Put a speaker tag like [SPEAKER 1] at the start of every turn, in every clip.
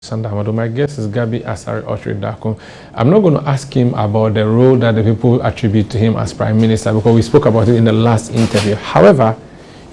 [SPEAKER 1] My guest is Gabby Okyere Darko. I'm not going to ask him about the role that the people attribute to him as Prime Minister because we spoke about it in the last interview. However,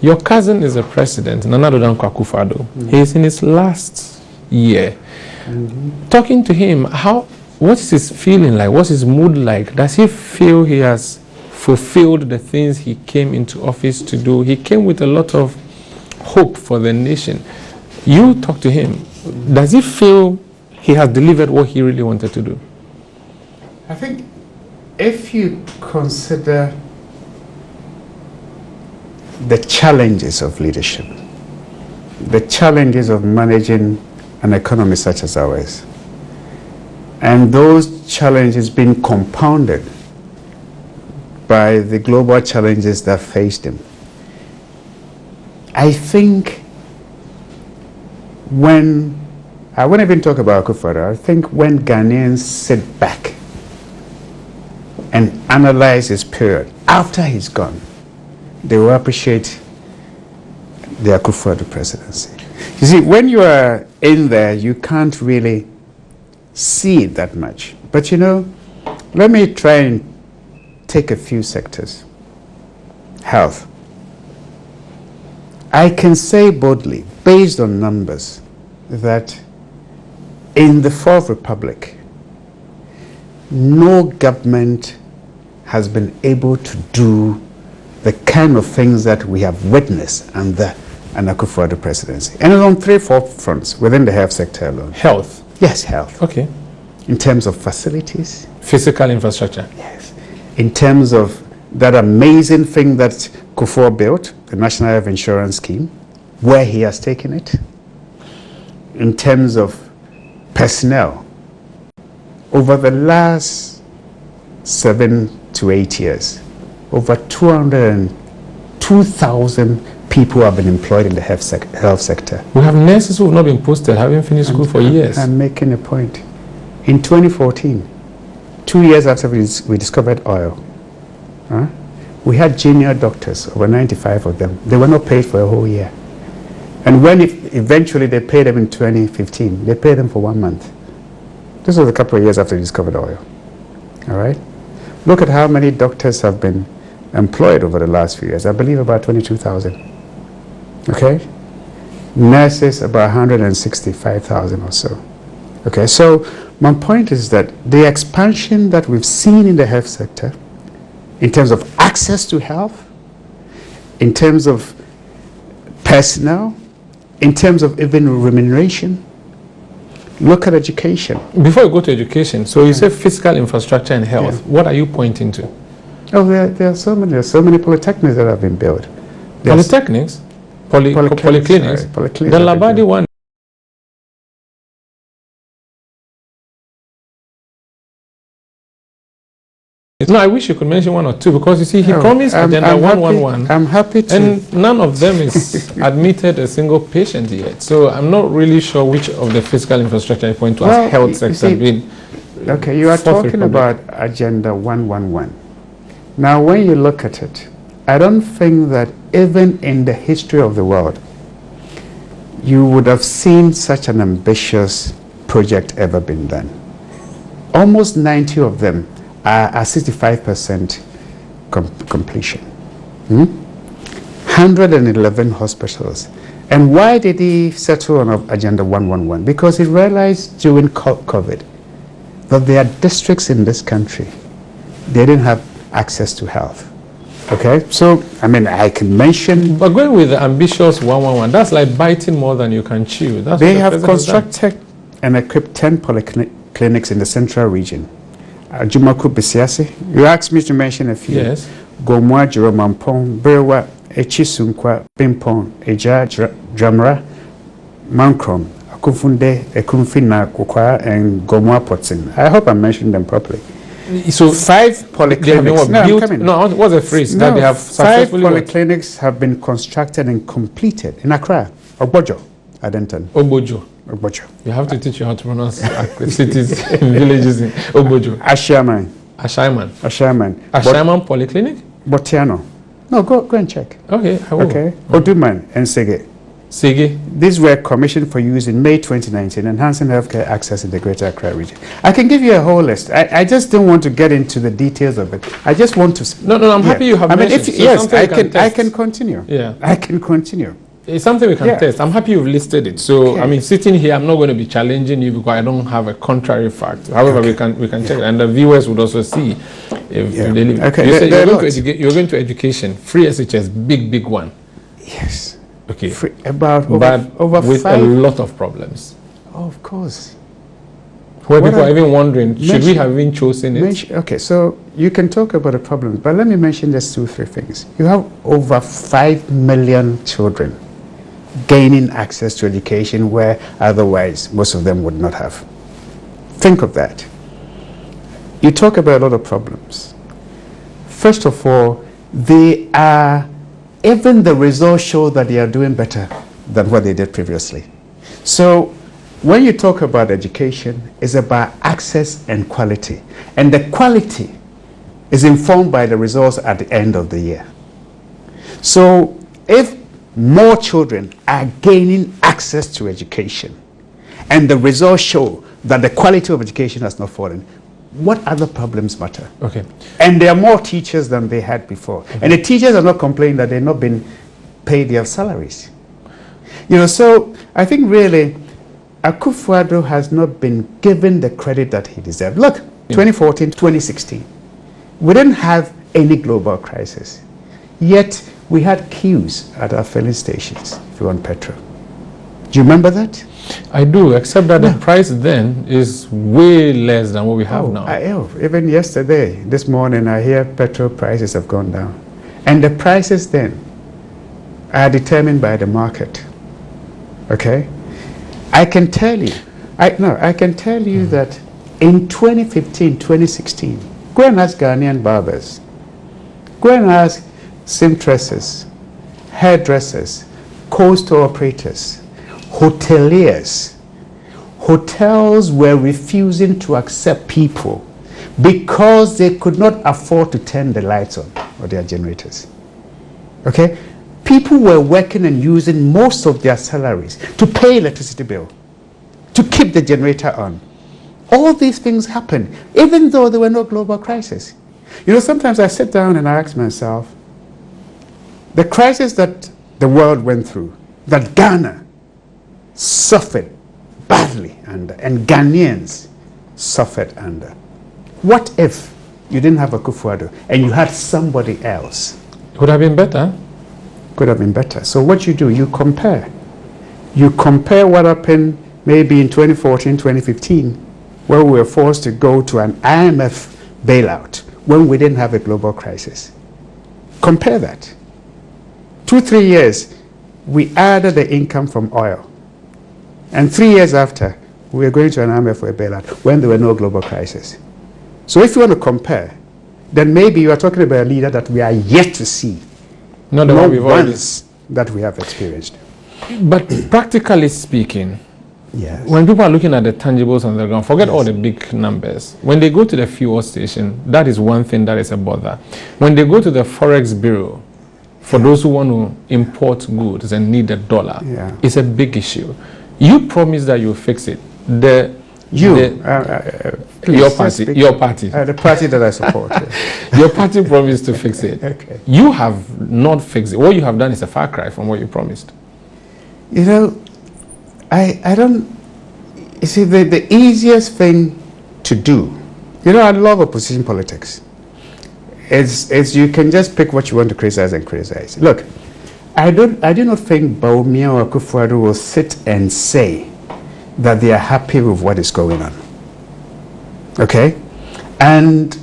[SPEAKER 1] your cousin is the president, Nana Akufo Addo. He's in his last year. Talking to him, what is his feeling like? What's his mood like? Does he feel he has fulfilled the things he came into office to do? He came with a lot of hope for the nation. You talk to him. Does he feel he has delivered what he really wanted to do?
[SPEAKER 2] I think if you consider the challenges of leadership, the challenges of managing an economy such as ours, and those challenges being compounded by the global challenges that faced him, I think I won't even talk about Akufo Addo. I think when Ghanaians sit back and analyze his period after he's gone, they will appreciate the Akufo Addo presidency. You see, when you are in there, you can't really see it that much. But let me try and take a few sectors. Health. I can say boldly, based on numbers, that in the Fourth Republic, no government has been able to do the kind of things that we have witnessed under an Akufo Addo presidency. And it's on 3-4 fronts within the health sector alone.
[SPEAKER 1] Health?
[SPEAKER 2] Yes, health.
[SPEAKER 1] Okay.
[SPEAKER 2] In terms of facilities.
[SPEAKER 1] Physical infrastructure?
[SPEAKER 2] Yes. In terms of that amazing thing that Kufuor built, the National Health Insurance Scheme, where he has taken it. In terms of personnel, over the last 7 to 8 years, over 202,000 people have been employed in the health sector.
[SPEAKER 1] We have nurses who have not been posted, haven't finished school for years.
[SPEAKER 2] I'm making a point. In 2014, 2 years after we discovered oil, we had junior doctors, over 95 of them. They were not paid for a whole year. And when eventually they paid them in 2015, they paid them for 1 month. This was a couple of years after they discovered oil. All right? Look at how many doctors have been employed over the last few years. I believe about 22,000. Okay? Nurses, about 165,000 or so. Okay, so my point is that the expansion that we've seen in the health sector, in terms of access to health, in terms of personnel, in terms of even remuneration. Look at education.
[SPEAKER 1] Before you go to education, so you say physical infrastructure and health. Yeah. What are you pointing to?
[SPEAKER 2] Oh, there are so many polytechnics that have been built.
[SPEAKER 1] Polytechnics? Polyclinics?
[SPEAKER 2] Polyclinics.
[SPEAKER 1] The Labadi one. No, I wish you could mention one or two because you see, he promised Agenda 111.
[SPEAKER 2] I'm happy to.
[SPEAKER 1] And none of them is admitted a single patient yet. So I'm not really sure which of the physical infrastructure you point to as health sector being.
[SPEAKER 2] Okay, you are talking about Agenda 111. Now, when you look at it, I don't think that even in the history of the world, you would have seen such an ambitious project ever been done. Almost 90 of them are 65% completion. 111 hospitals. And why did he settle on Agenda 111? Because he realized during COVID that there are districts in this country, they didn't have access to health. Okay, so I can mention.
[SPEAKER 1] But going with the ambitious 111, that's like biting more than you can chew.
[SPEAKER 2] They have constructed and equipped 10 polyclinics in the central region. Jumaku Besiasi, you asked me to mention a few.
[SPEAKER 1] Yes.
[SPEAKER 2] Gomwa, Jiromampong, Berewa, Echisunkwa, Pimpong, Eja, Dramra, Mankrom, Akufunde, Ekumfina, Kukwa, and Gomwa Potsin. I hope I mentioned them properly.
[SPEAKER 1] So
[SPEAKER 2] 5 polyclinics.
[SPEAKER 1] What's the phrase that they have successfully?
[SPEAKER 2] 5 polyclinics have been constructed and completed in Accra, Obojo, Adenton.
[SPEAKER 1] Obojo. You have to teach you how to pronounce cities and villages in Obojo.
[SPEAKER 2] Ashaiman Polyclinic? Botiano. No, go and check.
[SPEAKER 1] Okay, I will.
[SPEAKER 2] Okay. Oduman and Sege.
[SPEAKER 1] Sige?
[SPEAKER 2] These were commissioned for use in May 2019, enhancing healthcare access in the Greater Accra region. I can give you a whole list. I just don't want to get into the details of it. I just want to...
[SPEAKER 1] No, I'm happy you have mentioned.
[SPEAKER 2] If, yes, I can continue.
[SPEAKER 1] Yeah.
[SPEAKER 2] I can continue.
[SPEAKER 1] It's something we can test. I'm happy you've listed it. So, okay. I mean, sitting here, I'm not going to be challenging you because I don't have a contrary fact. However, we can check it. And the viewers would also see if they live. Okay. You said you're going to education. Free SHS, big one.
[SPEAKER 2] Yes.
[SPEAKER 1] Okay.
[SPEAKER 2] About over
[SPEAKER 1] with 5? A lot of problems.
[SPEAKER 2] Oh, of course.
[SPEAKER 1] Where people are even wondering, should we have even chosen it?
[SPEAKER 2] Okay, so you can talk about the problems, but let me mention just 2-3 things. You have over 5 million children gaining access to education where otherwise most of them would not have. Think of that. You talk about a lot of problems. First of all, they are... Even the results show that they are doing better than what they did previously. So when you talk about education, it's about access and quality. And the quality is informed by the results at the end of the year. So if more children are gaining access to education and the results show that the quality of education has not fallen, what other problems matter?
[SPEAKER 1] Okay.
[SPEAKER 2] And there are more teachers than they had before. Okay. And the teachers are not complaining that they've not been paid their salaries. You know, so I think really Akufo Addo has not been given the credit that he deserved. Look, 2014, 2016, we didn't have any global crisis. Yet we had queues at our filling stations if you want petrol. Do you remember that?
[SPEAKER 1] I do, except that the price then is way less than what we have now.
[SPEAKER 2] Even yesterday, this morning, I hear petrol prices have gone down. And the prices then are determined by the market. Okay? I can tell you, that in 2015, 2016, go and ask Ghanaian barbers, go and ask seamstresses, hairdressers, coastal operators, hoteliers. Hotels were refusing to accept people because they could not afford to turn the lights on or their generators. Okay? People were working and using most of their salaries to pay electricity bill, to keep the generator on. All these things happened, even though there were no global crisis. You know, sometimes I sit down and I ask myself, the crisis that the world went through, that Ghana suffered badly under, and Ghanaians suffered under. What if you didn't have Akufo Addo and you had somebody else?
[SPEAKER 1] Could have been better.
[SPEAKER 2] Could have been better. So what you do, you compare. You compare what happened maybe in 2014, 2015, where we were forced to go to an IMF bailout when we didn't have a global crisis. Compare that. 2-3 years, we added the income from oil. And 3 years after, we were going to an IMF for a bailout when there were no global crisis. So if you want to compare, then maybe you are talking about a leader that we are yet to see.
[SPEAKER 1] Not
[SPEAKER 2] once that we have experienced.
[SPEAKER 1] But practically speaking,
[SPEAKER 2] yes,
[SPEAKER 1] when people are looking at the tangibles on the ground, forget all the big numbers. When they go to the fuel station, that is one thing that is a bother. When they go to the Forex Bureau, for those who want to import goods and need a dollar, it's a big issue. You promised that you'll fix it. Your party.
[SPEAKER 2] The party that I support.
[SPEAKER 1] Your party promised to fix it.
[SPEAKER 2] Okay.
[SPEAKER 1] You have not fixed it. What you have done is a far cry from what you promised.
[SPEAKER 2] You know, I don't... You see, the easiest thing to do, you know, I love opposition politics. It's you can just pick what you want to criticize and criticize. Look, I do not think Bawumia or Akufo Addo will sit and say that they are happy with what is going on. Okay? And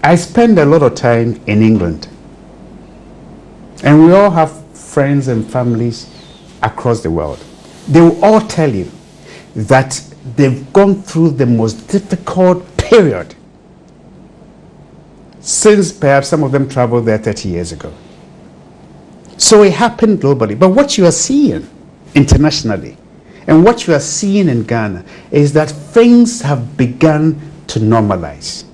[SPEAKER 2] I spend a lot of time in England. And we all have friends and families across the world. They will all tell you that they've gone through the most difficult period since perhaps some of them traveled there 30 years ago. So it happened globally. But what you are seeing internationally and what you are seeing in Ghana is that things have begun to normalize.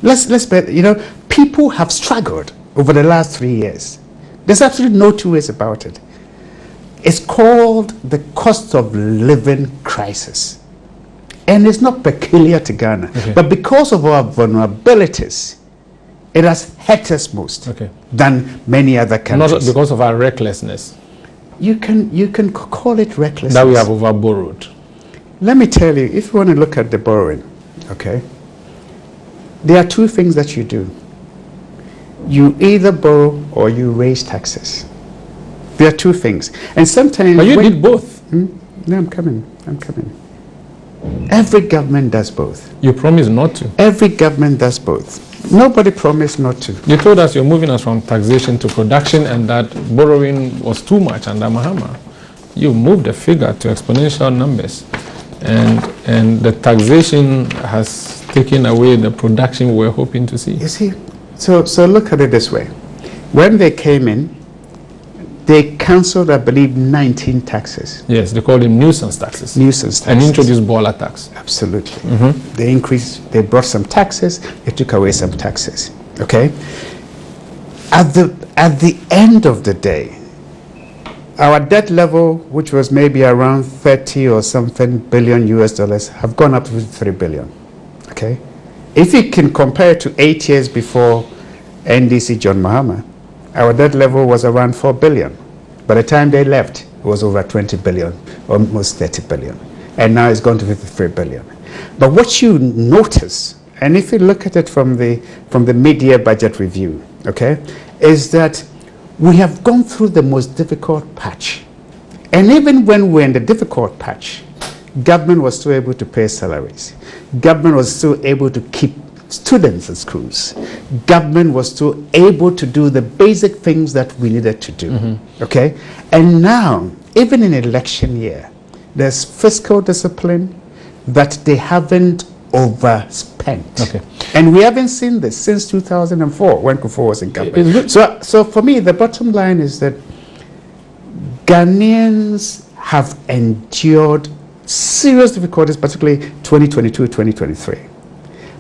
[SPEAKER 2] You know, people have struggled over the last 3 years. There's absolutely no two ways about it. It's called the cost of living crisis. And it's not peculiar to Ghana.
[SPEAKER 1] Okay.
[SPEAKER 2] But because of our vulnerabilities, it has hurt us most than many other countries.
[SPEAKER 1] Not because of our recklessness.
[SPEAKER 2] You can call it recklessness.
[SPEAKER 1] That we have overborrowed.
[SPEAKER 2] Let me tell you, if you want to look at the borrowing, okay, there are two things that you do. You either borrow or you raise taxes. There are two things. And sometimes...
[SPEAKER 1] But you did both.
[SPEAKER 2] No, I'm coming. Every government does both.
[SPEAKER 1] You promised not to.
[SPEAKER 2] Every government does both. Nobody promised not to.
[SPEAKER 1] You told us you're moving us from taxation to production and that borrowing was too much under Mahama. You moved the figure to exponential numbers. And the taxation has taken away the production we were hoping to see.
[SPEAKER 2] You see, so look at it this way. When they came in, they cancelled, I believe, 19 taxes.
[SPEAKER 1] Yes, they called them nuisance taxes.
[SPEAKER 2] Nuisance taxes.
[SPEAKER 1] And introduced boiler tax.
[SPEAKER 2] Absolutely. They brought some taxes, they took away some taxes. Okay? At the end of the day, our debt level, which was maybe around 30 or something billion US dollars, have gone up to 3 billion. Okay? If you can compare it to 8 years before NDC John Mahama, our debt level was around 4 billion. By the time they left, it was over 20 billion, almost 30 billion. And now it's gone to 53 billion. But what you notice, and if you look at it from the mid-year budget review, okay, is that we have gone through the most difficult patch. And even when we're in the difficult patch, government was still able to pay salaries. Government was still able to keep students in schools. Government was still able to do the basic things that we needed to do. Okay? And now, even in election year, there's fiscal discipline that they haven't overspent.
[SPEAKER 1] Okay.
[SPEAKER 2] And we haven't seen this since 2004 when Akufo was in government. So for me, the bottom line is that Ghanaians have endured serious difficulties, particularly 2022, 2023.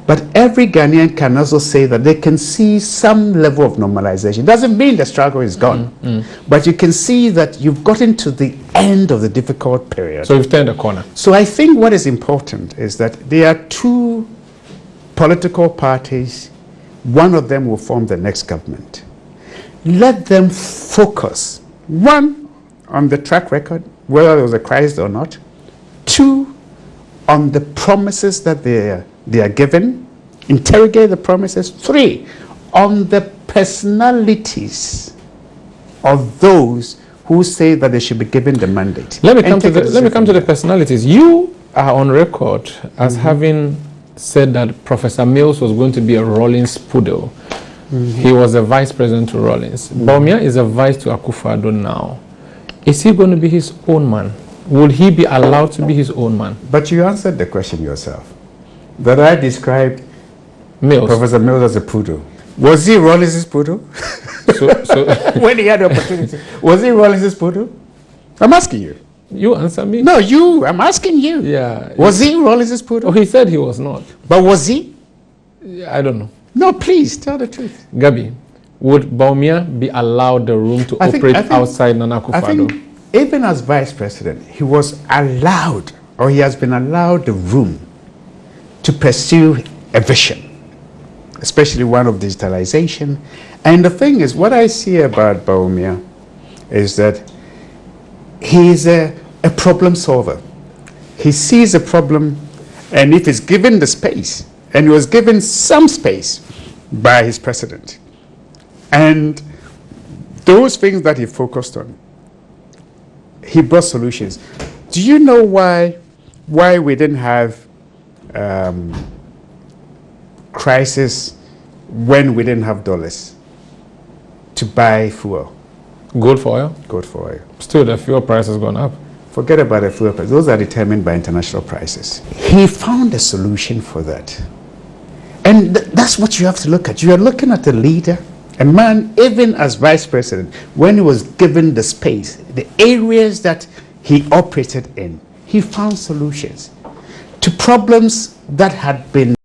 [SPEAKER 2] But every Ghanaian can also say that they can see some level of normalization. It doesn't mean the struggle is gone, but you can see that you've gotten to the end of the difficult period.
[SPEAKER 1] So you've turned a corner.
[SPEAKER 2] So I think what is important is that there are two political parties. One of them will form the next government. Let them focus, one, on the track record, whether there was a crisis or not. Two, on the promises that they are given, interrogate the promises. Three, on the personalities of those who say that they should be given the mandate.
[SPEAKER 1] Let me come to the personalities. You are on record as having said that Professor Mills was going to be a Rawlings poodle. He was a vice president to Rawlings. Bawumia is a vice to Akufo Addo now. Is he going to be his own man? Would he be allowed to be his own man?
[SPEAKER 2] But you answered the question yourself. That I described
[SPEAKER 1] Mills.
[SPEAKER 2] Professor Mills as a poodle. Was he Rawlings' poodle? When he had the opportunity. Was he Rawlings' poodle? I'm asking you.
[SPEAKER 1] You answer me.
[SPEAKER 2] No, you. I'm asking you.
[SPEAKER 1] Yeah.
[SPEAKER 2] Was he Rawlings' poodle?
[SPEAKER 1] Oh, he said he was not.
[SPEAKER 2] But was he?
[SPEAKER 1] I don't know.
[SPEAKER 2] No, please, tell the truth.
[SPEAKER 1] Gabby, would Bawumia be allowed the room to operate outside Nana Akufo Addo?
[SPEAKER 2] Even as vice president, he was allowed, or he has been allowed the room to pursue a vision, especially one of digitalization. And the thing is, what I see about Bawumia is that he is a problem solver. He sees a problem, and if he's given the space, and he was given some space by his president, and those things that he focused on, he brought solutions. Do you know why we didn't have crisis when we didn't have dollars to buy fuel?
[SPEAKER 1] Gold for oil?
[SPEAKER 2] Gold for oil.
[SPEAKER 1] Still, the fuel price has gone up.
[SPEAKER 2] Forget about the fuel price. Those are determined by international prices. He found a solution for that. And that's what you have to look at. You are looking at a leader, a man, even as vice president, when he was given the space, the areas that he operated in, he found solutions to problems that had been